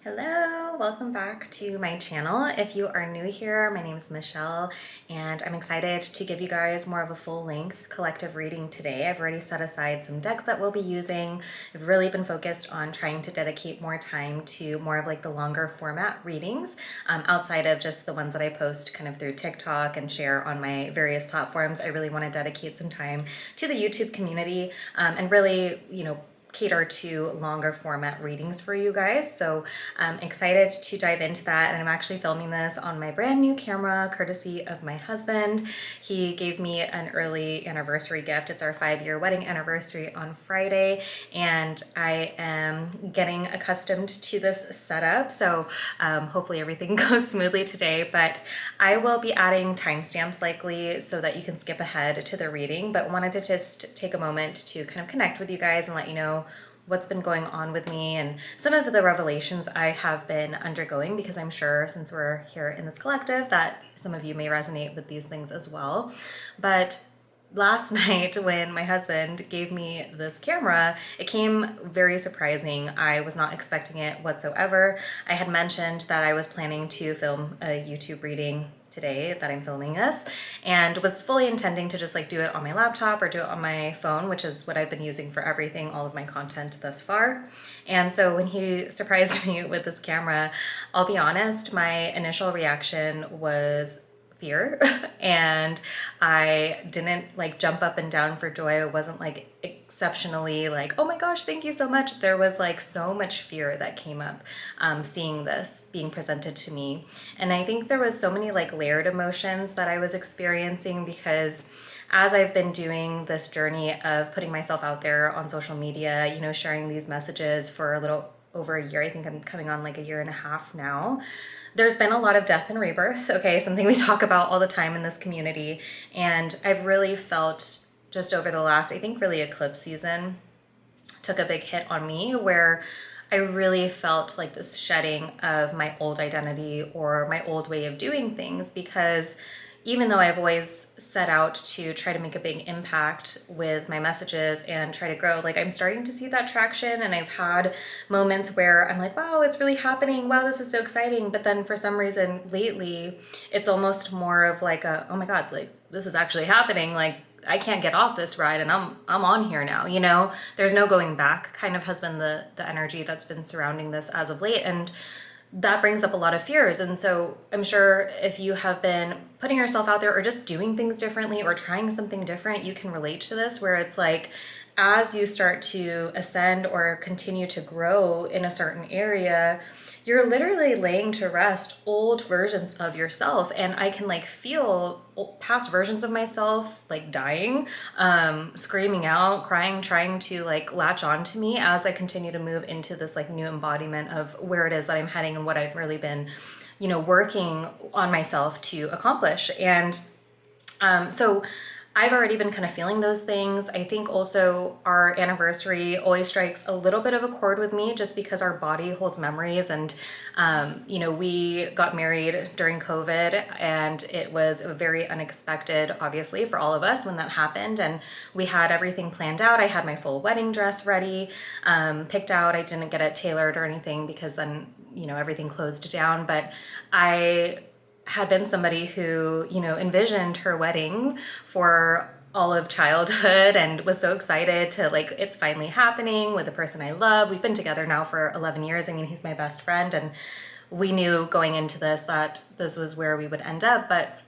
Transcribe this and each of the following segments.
Hello, welcome back to my channel. If you are new here, my name is Michelle and I'm excited to give you guys more of a full-length collective reading today. I've already set aside some decks that we'll be using. I've really been focused on trying to dedicate more time to more of like the longer format readings outside of just the ones that I post kind of through TikTok and share on my various platforms. I really want to dedicate some time to the YouTube community and really, cater to longer format readings for you guys. So I'm excited to dive into that. And I'm actually filming this on my brand new camera, courtesy of my husband. He gave me an early anniversary gift. It's our 5-year wedding anniversary on Friday. And I am getting accustomed to this setup. So hopefully everything goes smoothly today, but I will be adding timestamps likely so that you can skip ahead to the reading, but wanted to just take a moment to kind of connect with you guys and let you know what's been going on with me and some of the revelations I have been undergoing, because I'm sure since we're here in this collective that some of you may resonate with these things as well. But last night when my husband gave me this camera, it came very surprising. I was not expecting it whatsoever. I had mentioned that I was planning to film a YouTube reading today that I'm filming this, and was fully intending to just like do it on my laptop or do it on my phone, which is what I've been using for everything, all of my content thus far. And so when he surprised me with this camera, I'll be honest, my initial reaction was fear and I didn't like jump up and down for joy. I wasn't like exceptionally like, oh my gosh, thank you so much. There was like so much fear that came up seeing this being presented to me. And I think there was so many like layered emotions that I was experiencing, because as I've been doing this journey of putting myself out there on social media, sharing these messages for a little over a year, I think I'm coming on like a year and a half now, there's been a lot of death and rebirth, okay, something we talk about all the time in this community. And I've really felt just over the last, I think really eclipse season took a big hit on me, where I really felt like this shedding of my old identity or my old way of doing things, because even though I've always set out to try to make a big impact with my messages and try to grow, like I'm starting to see that traction. And I've had moments where I'm like, wow, it's really happening. Wow, this is so exciting. But then for some reason lately, it's almost more of like a, oh my God, like this is actually happening. Like I can't get off this ride and I'm on here now, there's no going back kind of has been the energy that's been surrounding this as of late. And that brings up a lot of fears. And so I'm sure if you have been putting yourself out there or just doing things differently or trying something different, you can relate to this, where it's like, as you start to ascend or continue to grow in a certain area, you're literally laying to rest old versions of yourself. And I can like feel past versions of myself like dying, screaming out, crying, trying to like latch on to me as I continue to move into this like new embodiment of where it is that I'm heading and what I've really been, working on myself to accomplish. And so I've already been kind of feeling those things. I think also our anniversary always strikes a little bit of a chord with me, just because our body holds memories. And, we got married during COVID, and it was very unexpected, obviously, for all of us when that happened. And we had everything planned out. I had my full wedding dress ready, picked out. I didn't get it tailored or anything because then, everything closed down. But I had been somebody who, envisioned her wedding for all of childhood and was so excited to like, it's finally happening with the person I love. We've been together now for 11 years. I mean, he's my best friend, and we knew going into this that this was where we would end up. But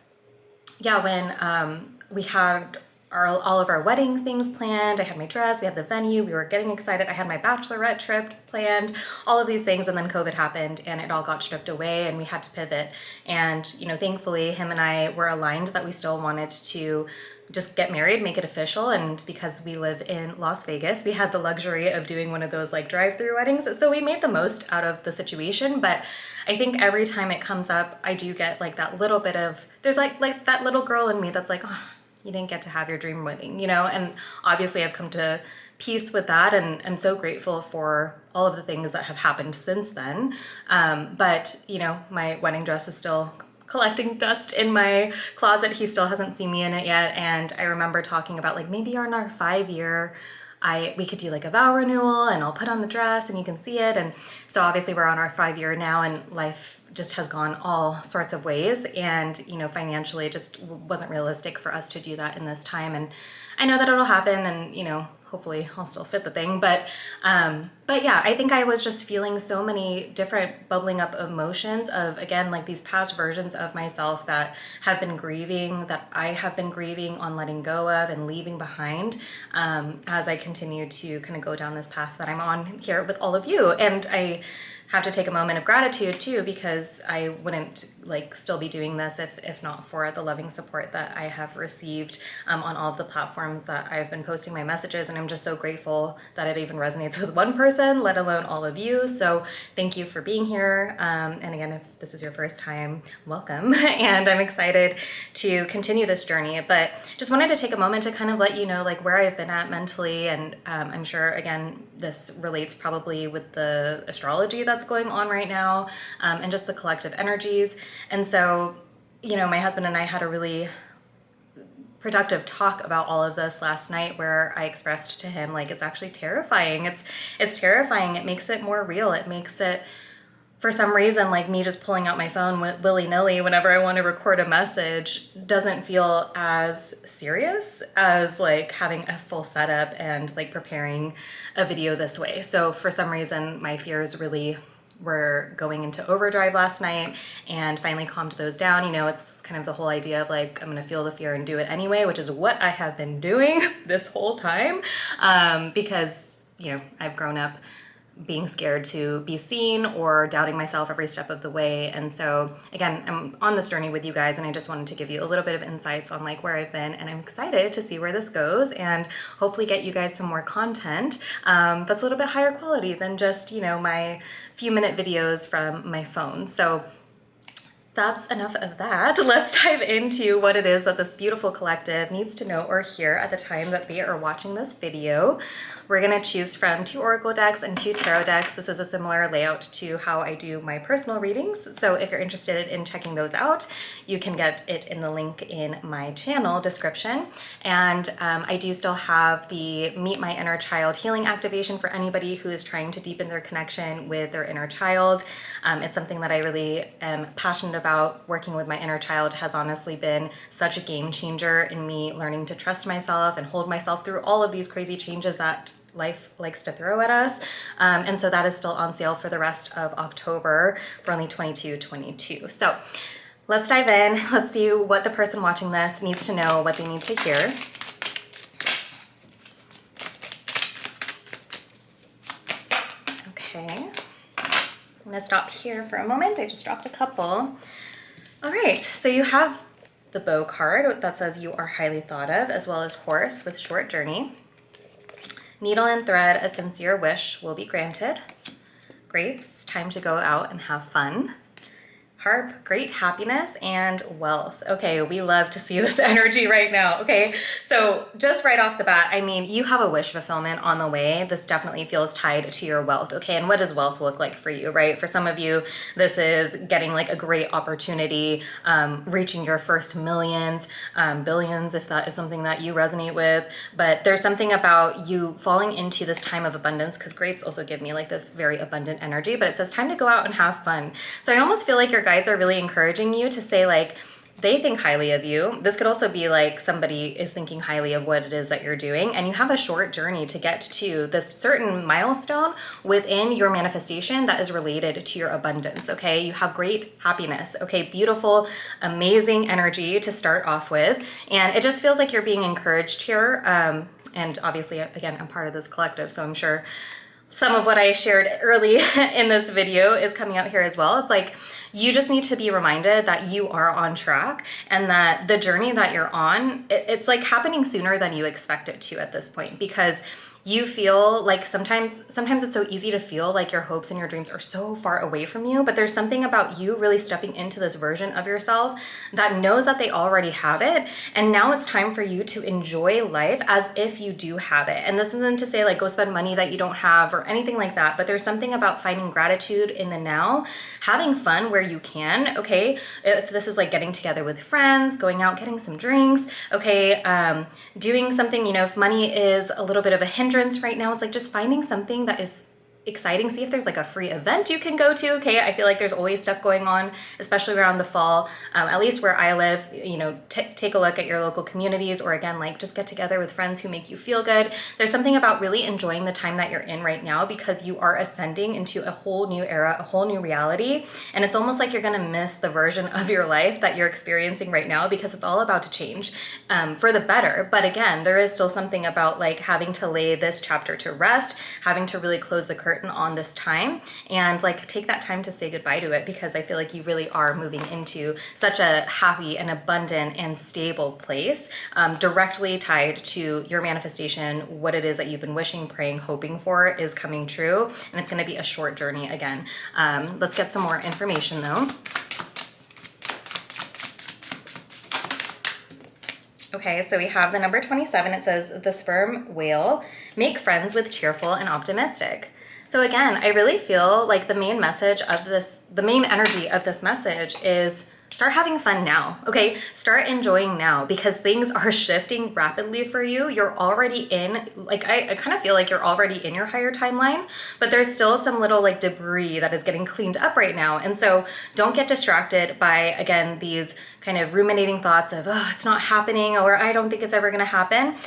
yeah, when we had all of our wedding things planned, I had my dress, we had the venue, we were getting excited, I had my bachelorette trip planned, all of these things, and then COVID happened and it all got stripped away and we had to pivot. And, thankfully him and I were aligned that we still wanted to just get married, make it official. And because we live in Las Vegas, we had the luxury of doing one of those like drive-through weddings. So we made the most out of the situation. But I think every time it comes up, I do get like that little bit of, there's like that little girl in me that's like, oh, you didn't get to have your dream wedding, and obviously I've come to peace with that, and I'm so grateful for all of the things that have happened since then. But my wedding dress is still collecting dust in my closet. He still hasn't seen me in it yet. And I remember talking about like maybe on our 5-year we could do like a vow renewal, and I'll put on the dress and you can see it. And so obviously we're on our 5-year now, and life just has gone all sorts of ways. And, you know, financially it just wasn't realistic for us to do that in this time. And I know that it'll happen, and, you know, hopefully I'll still fit the thing. But yeah, I think I was just feeling so many different bubbling up emotions of, again, like these past versions of myself that have been grieving, that I have been grieving on letting go of and leaving behind, as I continue to kind of go down this path that I'm on here with all of you. And I have to take a moment of gratitude too, because I wouldn't like still be doing this if not for the loving support that I have received on all of the platforms that I've been posting my messages. And I'm just so grateful that it even resonates with one person, let alone all of you. So thank you for being here. And again, if this is your first time, welcome. And I'm excited to continue this journey, but just wanted to take a moment to kind of let you know like where I've been at mentally. And I'm sure, again, this relates probably with the astrology that's going on right now, and just the collective energies. And so, you know, my husband and I had a really productive talk about all of this last night, where I expressed to him, like, it's actually terrifying. It's terrifying. It makes it more real. It makes it, for some reason, like me just pulling out my phone willy-nilly whenever I want to record a message doesn't feel as serious as like having a full setup and like preparing a video this way. So for some reason, my fears really were going into overdrive last night, and finally calmed those down. You know, it's kind of the whole idea of like, I'm going to feel the fear and do it anyway, which is what I have been doing this whole time, because, you know, I've grown up being scared to be seen or doubting myself every step of the way. And so again, I'm on this journey with you guys, and I just wanted to give you a little bit of insights on like where I've been, and I'm excited to see where this goes and hopefully get you guys some more content that's a little bit higher quality than just, you know, my few minute videos from my phone. So that's enough of that. Let's dive into what it is that this beautiful collective needs to know or hear at the time that they are watching this video. We're gonna choose from 2 oracle decks and 2 tarot decks. This is a similar layout to how I do my personal readings. So if you're interested in checking those out, you can get it in the link in my channel description. And I do still have the Meet My Inner Child healing activation for anybody who is trying to deepen their connection with their inner child. It's something that I really am passionate about. Working with my inner child has honestly been such a game changer in me learning to trust myself and hold myself through all of these crazy changes that life likes to throw at us. And so that is still on sale for the rest of October for only $22.22. So let's dive in. Let's see what the person watching this needs to know, what they need to hear. Okay. I'm gonna stop here for a moment. I just dropped a couple. All right, so you have the Bow card that says you are highly thought of, as well as Horse with short journey. Needle and thread, a sincere wish will be granted. Grapes, time to go out and have fun. Harp, great happiness and wealth. Okay, we love to see this energy right now. Okay, so just right off the bat, I mean, you have a wish fulfillment on the way. This definitely feels tied to your wealth. Okay, and what does wealth look like for you, right? For some of you, this is getting like a great opportunity, reaching your first millions, billions, if that is something that you resonate with. But there's something about you falling into this time of abundance, because grapes also give me like this very abundant energy, but it says time to go out and have fun. So I almost feel like your guides are really encouraging you to say like, they think highly of you. This could also be like somebody is thinking highly of what it is that you're doing, and you have a short journey to get to this certain milestone within your manifestation that is related to your abundance. Okay, you have great happiness. Okay, beautiful, amazing energy to start off with, and it just feels like you're being encouraged here. And obviously, again, I'm part of this collective, so I'm sure some of what I shared early in this video is coming out here as well. It's like, you just need to be reminded that you are on track, and that the journey that you're on, it's like happening sooner than you expect it to at this point, because you feel like sometimes it's so easy to feel like your hopes and your dreams are so far away from you, but there's something about you really stepping into this version of yourself that knows that they already have it, and now it's time for you to enjoy life as if you do have it. And this isn't to say like go spend money that you don't have or anything like that, but there's something about finding gratitude in the now, having fun where you can. Okay, if this is like getting together with friends, going out, getting some drinks, okay, doing something, you know, if money is a little bit of a hindrance hindrance right now. It's like just finding something that is exciting. See if there's like a free event you can go to. Okay, I feel like there's always stuff going on, especially around the fall. At least where I live, you know, take a look at your local communities, or again, like just get together with friends who make you feel good. There's something about really enjoying the time that you're in right now, because you are ascending into a whole new era, a whole new reality. And it's almost like you're gonna miss the version of your life that you're experiencing right now, because it's all about to change for the better. But again, there is still something about like having to lay this chapter to rest, having to really close the curtain on this time, and like take that time to say goodbye to it, because I feel like you really are moving into such a happy and abundant and stable place, directly tied to your manifestation. What it is that you've been wishing, praying, hoping for is coming true, and it's going to be a short journey again. Let's get some more information though. Okay, so we have the number 27. It says, the sperm whale, make friends with cheerful and optimistic. So again, I really feel like the main message of this, the main energy of this message is start having fun now, okay? Start enjoying now, because things are shifting rapidly for you. You're already in, like, I kind of feel like you're already in your higher timeline, but there's still some little like debris that is getting cleaned up right now. And so don't get distracted by, again, these kind of ruminating thoughts of, oh, it's not happening, or I don't think it's ever gonna happen.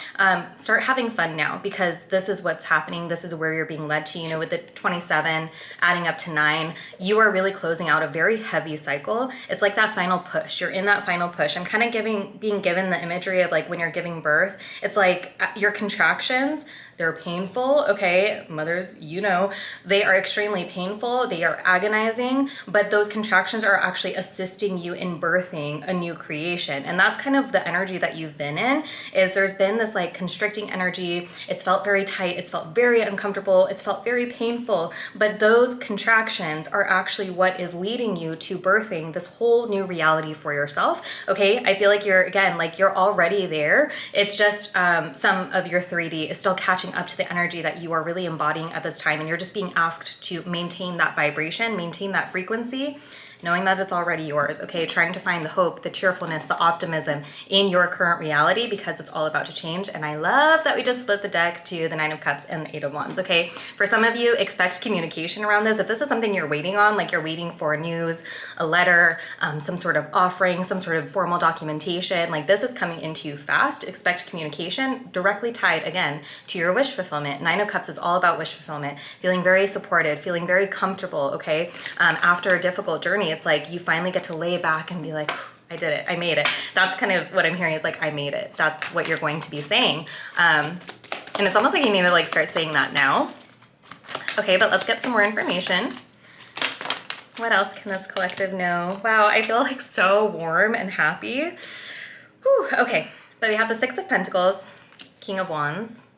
Start having fun now, because this is what's happening. This is where you're being led to, you know, with the 27 adding up to 9, you are really closing out a very heavy cycle. It's like that final push. You're in that final push. I'm kind of being given the imagery of like when you're giving birth, it's like your contractions, they're painful, okay? Mothers, you know, they are extremely painful. They are agonizing, but those contractions are actually assisting you in birthing a new creation. And that's kind of the energy that you've been in, is there's been this like constricting energy. It's felt very tight. It's felt very uncomfortable. It's felt very painful, but those contractions are actually what is leading you to birthing this whole new reality for yourself, okay? I feel like you're, again, like you're already there. It's just some of your 3D is still catching up to the energy that you are really embodying at this time, and you're just being asked to maintain that vibration, maintain that frequency, knowing that it's already yours, okay? Trying to find the hope, the cheerfulness, the optimism in your current reality, because it's all about to change. And I love that we just split the deck to the 9 of Cups and the 8 of Wands, okay? For some of you, expect communication around this. If this is something you're waiting on, like you're waiting for news, a letter, some sort of offering, some sort of formal documentation, like this is coming into you fast. Expect communication, directly tied, again, to your wish fulfillment. 9 of Cups is all about wish fulfillment, feeling very supported, feeling very comfortable, okay? After a difficult journey, it's like you finally get to lay back and be like, I did it, I made it. That's kind of what I'm hearing, is like, I made it. That's what you're going to be saying. And it's almost like you need to like start saying that now. Okay, but let's get some more information. What else can this collective know? Wow, I feel like so warm and happy. Whew, okay, but we have the 6 of Pentacles, King of Wands,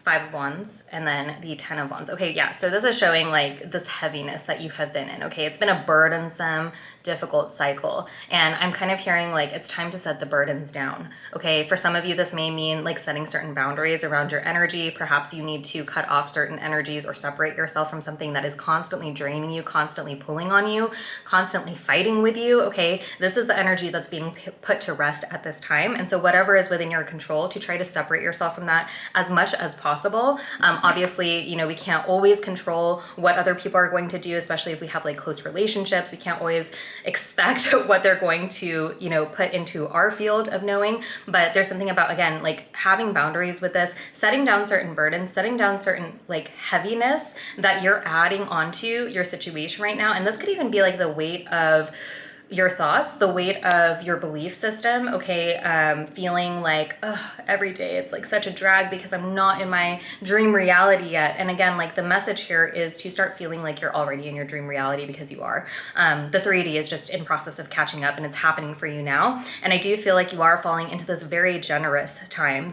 5 of Wands, and then the 10 of Wands. Okay, yeah, so this is showing like this heaviness that you have been in, okay? It's been a burdensome, difficult cycle, and I'm kind of hearing like it's time to set the burdens down, okay? For some of you, this may mean like setting certain boundaries around your energy. Perhaps you need to cut off certain energies or separate yourself from something that is constantly draining you, constantly pulling on you, constantly fighting with you, okay? This is the energy that's being put to rest at this time, and so whatever is within your control, to try to separate yourself from that as much as possible. Obviously, you know, we can't always control what other people are going to do, especially if we have like close relationships. We can't always expect what they're going to, you know, put into our field of knowing, but there's something about, again, like having boundaries with this, setting down certain burdens, setting down certain like heaviness that you're adding onto your situation right now. And this could even be like the weight of your thoughts, the weight of your belief system, okay? Feeling like, oh, every day it's like such a drag because I'm not in my dream reality yet. And again, like the message here is to start feeling like you're already in your dream reality, because you are. The 3D is just in process of catching up, and it's happening for you now. And I do feel like you are falling into this very generous time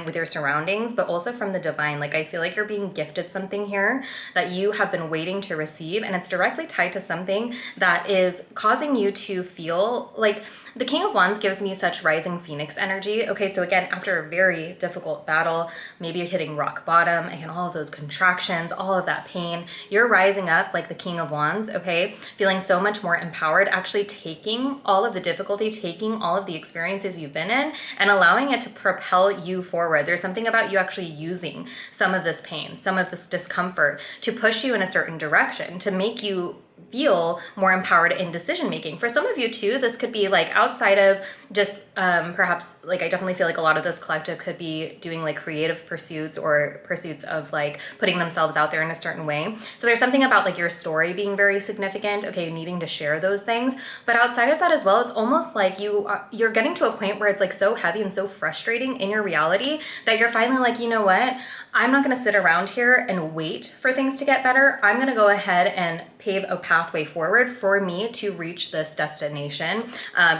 with your surroundings, but also from the divine. Like I feel like you're being gifted something here that you have been waiting to receive, and it's directly tied to something that is causing causing you to feel like the King of Wands gives me such rising phoenix energy. Okay, so again, after a very difficult battle, maybe you're hitting rock bottom, again, all of those contractions, all of that pain, you're rising up like the King of Wands, okay, feeling so much more empowered, actually taking all of the difficulty, taking all of the experiences you've been in and allowing it to propel you forward. There's something about you actually using some of this pain, some of this discomfort to push you in a certain direction, to make you feel more empowered in decision making. For some of you too, this could be like outside of just perhaps like I definitely feel like a lot of this collective could be doing like creative pursuits or pursuits of like putting themselves out there in a certain way. So there's something about like your story being very significant, okay, needing to share those things. But outside of that as well, it's almost like you're getting to a point where it's like so heavy and so frustrating in your reality that you're finally like, you know what? I'm not going to sit around here and wait for things to get better. I'm going to go ahead and pave a pathway forward for me to reach this destination.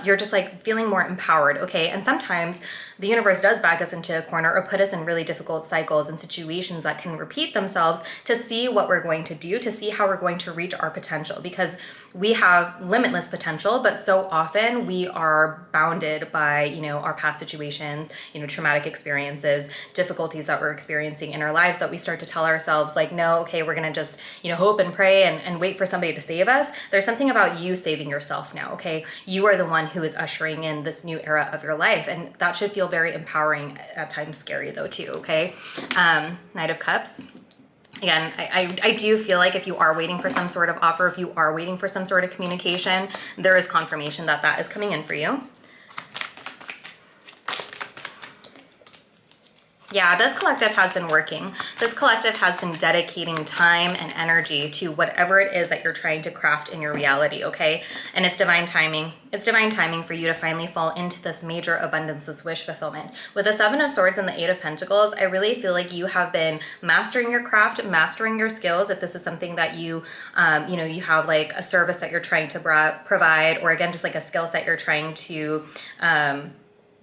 You're just like feeling more empowered, okay? And sometimes the universe does back us into a corner or put us in really difficult cycles and situations that can repeat themselves to see what we're going to do, to see how we're going to reach our potential, because we have limitless potential, but so often we are bounded by, you know, our past situations, you know, traumatic experiences, difficulties that we're experiencing in our lives, that we start to tell ourselves like, no, okay, we're going to just, you know, hope and pray and wait for somebody to save us. There's something about you saving yourself now, okay? You are the one who is ushering in this new era of your life, and that should feel very empowering, at times scary though too, okay? Knight of Cups. Again, I do feel like if you are waiting for some sort of offer, if you are waiting for some sort of communication, there is confirmation that that is coming in for you. Yeah, this collective has been working. This collective has been dedicating time and energy to whatever it is that you're trying to craft in your reality, okay? And it's divine timing. It's divine timing for you to finally fall into this major abundance, this wish fulfillment. With the Seven of Swords and the Eight of Pentacles, I really feel like you have been mastering your craft, mastering your skills. If this is something that you have like a service that you're trying to provide, or again, just like a skill set you're trying to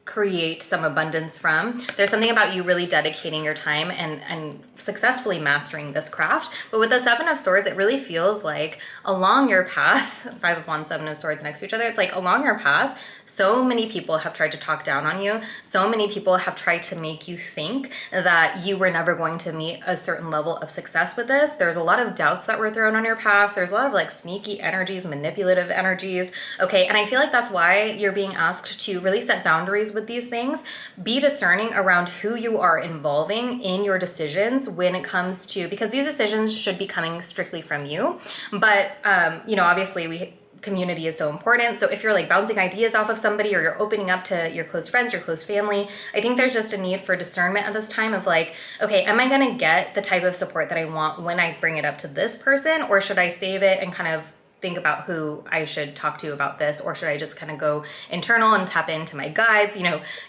create some abundance from. There's something about you really dedicating your time and successfully mastering this craft. But with the Seven of Swords, it really feels like along your path, Five of Wands, Seven of Swords next to each other, it's like along your path, so many people have tried to talk down on you. So many people have tried to make you think that you were never going to meet a certain level of success with this. There's a lot of doubts that were thrown on your path. There's a lot of like sneaky energies, manipulative energies. Okay, and I feel like that's why you're being asked to really set boundaries with these things. Be discerning around who you are involving in your decisions when it comes to, because these decisions should be coming strictly from you. But, obviously community is so important. So if you're like bouncing ideas off of somebody, or you're opening up to your close friends, your close family, I think there's just a need for discernment at this time of like, okay, am I going to get the type of support that I want when I bring it up to this person, or should I save it and kind of think about who I should talk to about this, or should I just kind of go internal and tap into my guides?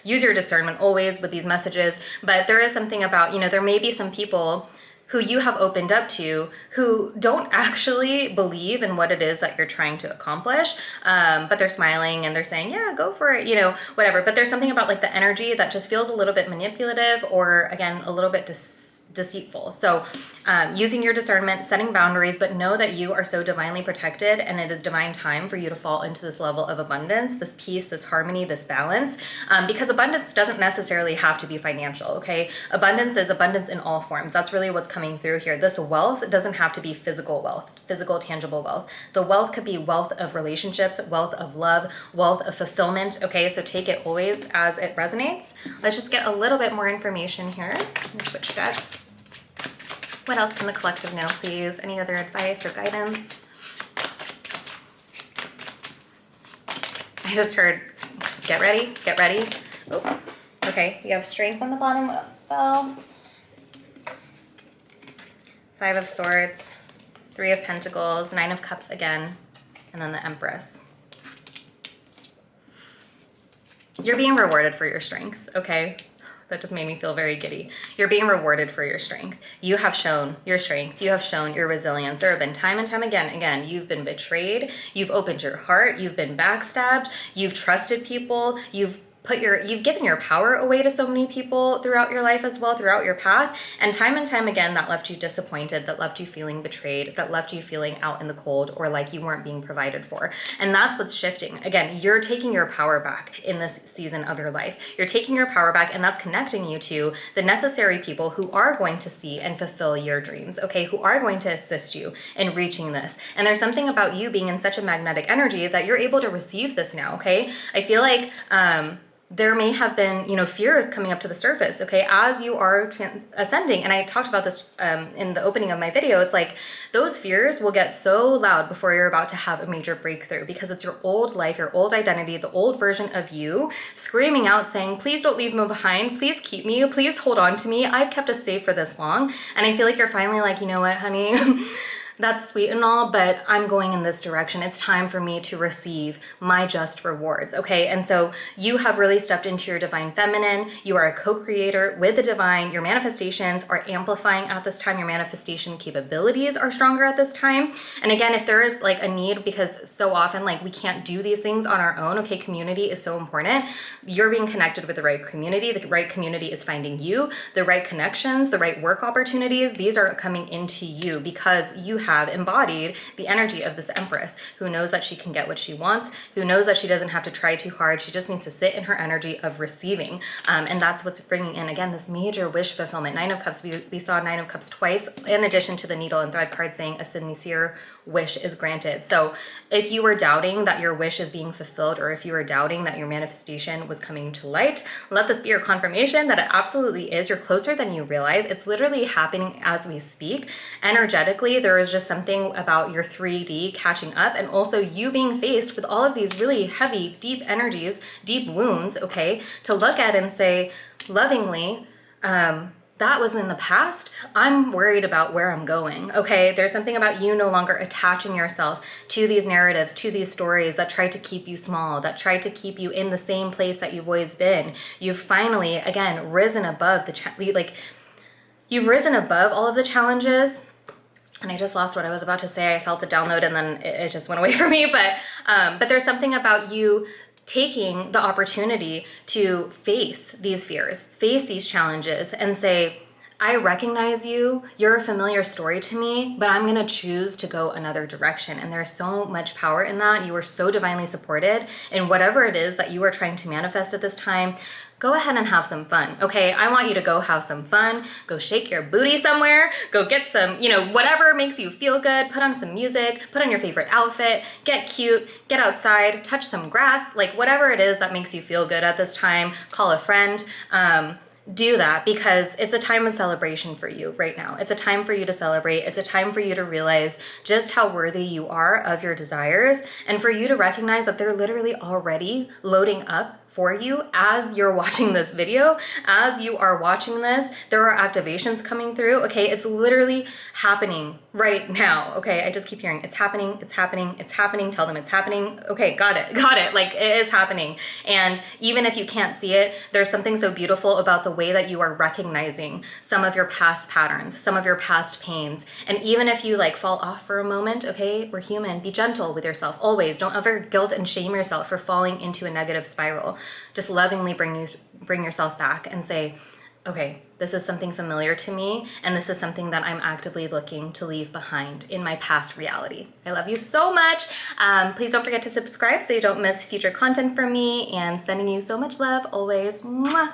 Use your discernment always with these messages. But there is something about, there may be some people who you have opened up to who don't actually believe in what it is that you're trying to accomplish, but they're smiling and they're saying, yeah, go for it, whatever. But there's something about like the energy that just feels a little bit manipulative, or again, a little bit deceitful. So using your discernment, setting boundaries, but know that you are so divinely protected, and it is divine time for you to fall into this level of abundance, this peace, this harmony, this balance, because abundance doesn't necessarily have to be financial, okay? Abundance is abundance in all forms. That's really what's coming through here. This wealth doesn't have to be physical wealth, physical, tangible wealth. The wealth could be wealth of relationships, wealth of love, wealth of fulfillment, okay? So take it always as it resonates. Let's just get a little bit more information here. Let me switch decks. What else can the collective know, please? Any other advice or guidance? I just heard, get ready, get ready. Oh, okay, we have strength on the bottom of spell. Five of Swords, Three of Pentacles, Nine of Cups again, and then the Empress. You're being rewarded for your strength, okay? That just made me feel very giddy. You're being rewarded for your strength. You have shown your strength. You have shown your resilience. There have been time and time again, you've been betrayed. You've opened your heart. You've been backstabbed. You've trusted people. You've you've given your power away to so many people throughout your life as well, throughout your path. And time again, that left you disappointed, that left you feeling betrayed, that left you feeling out in the cold or like you weren't being provided for. And that's what's shifting. Again, you're taking your power back in this season of your life. You're taking your power back, and that's connecting you to the necessary people who are going to see and fulfill your dreams, okay? Who are going to assist you in reaching this. And there's something about you being in such a magnetic energy that you're able to receive this now, okay? I feel like, there may have been, fears coming up to the surface, okay, as you are ascending. And I talked about this in the opening of my video. It's like those fears will get so loud before you're about to have a major breakthrough, because it's your old life, your old identity, the old version of you screaming out saying, please don't leave me behind. Please keep me. Please hold on to me. I've kept us safe for this long. And I feel like you're finally like, you know what, honey? That's sweet and all, but I'm going in this direction. It's time for me to receive my just rewards, okay? And so you have really stepped into your divine feminine. You are a co-creator with the divine. Your manifestations are amplifying at this time. Your manifestation capabilities are stronger at this time. And again, if there is like a need, because so often like we can't do these things on our own, okay? Community is so important. You're being connected with the right community. The right community is finding you. The right connections, the right work opportunities, these are coming into you because you have embodied the energy of this Empress who knows that she can get what she wants, who knows that she doesn't have to try too hard. She just needs to sit in her energy of receiving. And that's what's bringing in, again, this major wish fulfillment. Nine of Cups, we saw Nine of Cups twice, in addition to the needle and thread card saying a sincere wish is granted. So if you were doubting that your wish is being fulfilled, or if you were doubting that your manifestation was coming to light, let this be your confirmation that it absolutely is. You're closer than you realize. It's literally happening as we speak. Energetically, there is just something about your 3D catching up, and also you being faced with all of these really heavy, deep energies, deep wounds, okay, to look at and say lovingly, that was in the past. I'm worried about where I'm going, okay? There's something about you no longer attaching yourself to these narratives, to these stories that try to keep you small, that try to keep you in the same place that you've always been. You've finally, again, risen above you've risen above all of the challenges. And I just lost what I was about to say. I felt a download and then it just went away from me. But there's something about you taking the opportunity to face these fears, face these challenges, and say, I recognize you, you're a familiar story to me, but I'm gonna choose to go another direction. And there's so much power in that. You are so divinely supported in whatever it is that you are trying to manifest at this time. Go ahead and have some fun, okay? I want you to go have some fun, go shake your booty somewhere, go get some, whatever makes you feel good, put on some music, put on your favorite outfit, get cute, get outside, touch some grass, like whatever it is that makes you feel good at this time, call a friend, do that, because it's a time of celebration for you right now. It's a time for you to celebrate. It's a time for you to realize just how worthy you are of your desires, and for you to recognize that they're literally already loading up for you as you're watching this video. As you are watching this, there are activations coming through, okay? It's literally happening right now, okay? I just keep hearing, it's happening, it's happening, it's happening. Tell them it's happening. Okay, got it. Like, it is happening. And even if you can't see it, there's something so beautiful about the way that you are recognizing some of your past patterns, some of your past pains. And even if you like fall off for a moment, okay, we're human. Be gentle with yourself always. Don't ever guilt and shame yourself for falling into a negative spiral. Just lovingly bring yourself back and say, okay, this is something familiar to me, and this is something that I'm actively looking to leave behind in my past reality. I love you so much. Please don't forget to subscribe so you don't miss future content from me, and sending you so much love always. Mwah.